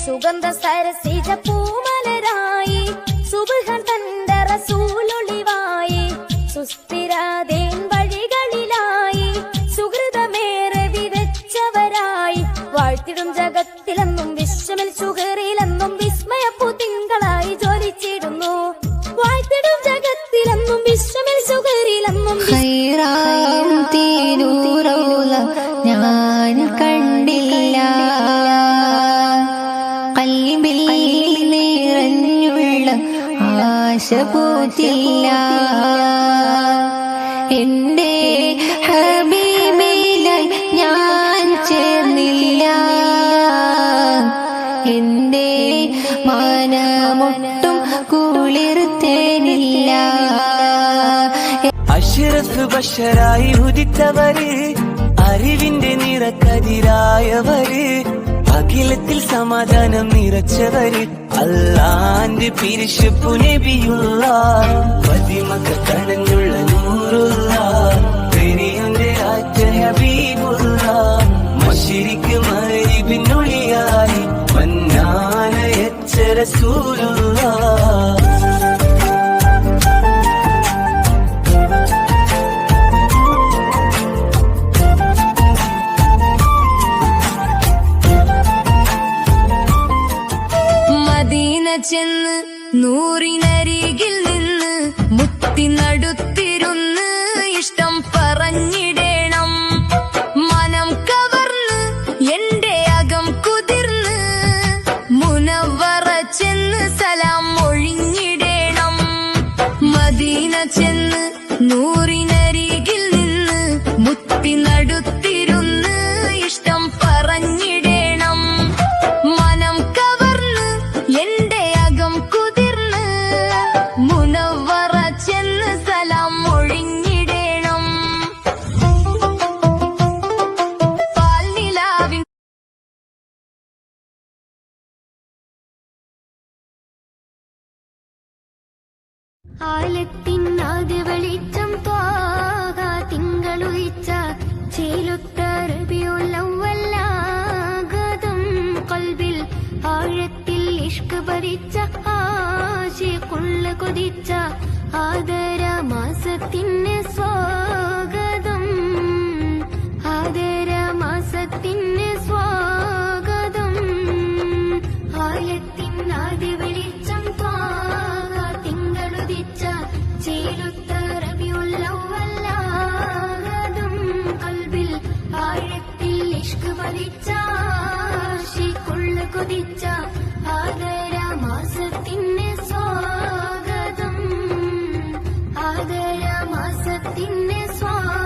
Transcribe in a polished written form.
സുഗന്ധ സരസിജ പൂമലരായി സുബ്ഹാൻ തന്റെ റസൂലൊളിവായി സുസ്ഥിരതേൻ വഴികളിലായി സുഹൃതമേറെ വിതച്ചവരായി വാഴ്ത്തിടും ജഗത്തിലെന്നും വിശ്വമിൽ സുഹറിലെന്നും വിസ്മയപ്പൂ തിങ്കളായി ജ്വലിച്ചിടുന്നു. വാഴ്ത്തിടും ജഗത്തിലെന്നും വിശ്വമിൽ സുഹറിലെന്നും ഖൈറാം തിരൂറൗള ഞാൻ കണ്ടില്ല, ഖൽബിൽ നിറഞ്ഞുള്ള ആശ പൂത്തില്ല. എന്റെ ഹബീബിലായി ഞാൻ ചേർന്നില്ല, എന്റെ മനമൊട്ടും കുളിർത്തേനില്ല. അഷ്റഫ് ബഷറായി ഉദിത്തവര്, അറിവിന്റെ നിറക്കതിരായവര്, അഖിലത്തിൽ സമാധാനം നിറച്ചവര്, അല്ലാന്റെ പിരിശപ്പു നബിയുള്ള പതിമക്ക കണഞ്ഞുള്ള നൂറുള്ള പെരിയന്റെ ആറ്റ ഹബീബുള്ള മശരിക്ക് മഗ്രിബിനൊളിയായി മന്നാനയച്ച റസൂലുള്ള. ചെന്ന് നൂറിനരികിൽ നിന്ന് മുത്തി നടുത്തിരുന്ന് ഇഷ്ടം പറഞ്ഞിടേണം. മനം കവർന്ന് എന്റെ അകം കുതിർന്ന് മുനവ്വറ ചെന്ന് സലാം ഒഴിഞ്ഞിടേണം. മദീന ചെന്ന് നൂറിനരികിൽ നിന്ന് മുത്തി നടുത്തിരുന്ന് ഇഷ്ടം പറഞ്ഞിടേണം. മനം കവർന്ന് എന്റെ കുതിർന്ന് മുനവ്വറ ചെന്ന് സലാം ഒഴിഞ്ഞിടേണം. പാൽനിലാവിൻ ആലത്തിനാദ്യ വെളിച്ചം ത്വാഹ തിങ്കളുദിച്ച ചേലൊത്ത റബീഉൽ അവ്വലാഗതം ഖൽബിൽ ആഴത്തിൽ ഇഷ്ക് ഭരിച്ച ആശിഖുള്ള കൊതിച്ച ആദര മാസത്തിന് സ്വാഗതം, ആദര മാസത്തിന് സ്വാഗതം. ആലത്തിനാദ്യ വെളിച്ചം ത്വാഹ തിങ്കളുദിച്ച ചേലൊത്ത റബീഉൽ അവ്വലാഗതം ഖൽബിൽ ആഴത്തിൽ ഇഷ്ക് ഭരിച്ച ആശിഖുള്ള കൊതിച്ച ആദര മാസത്തിന് സ്വാഗതം, ആദര മാസത്തിന് സ്വാഗതം.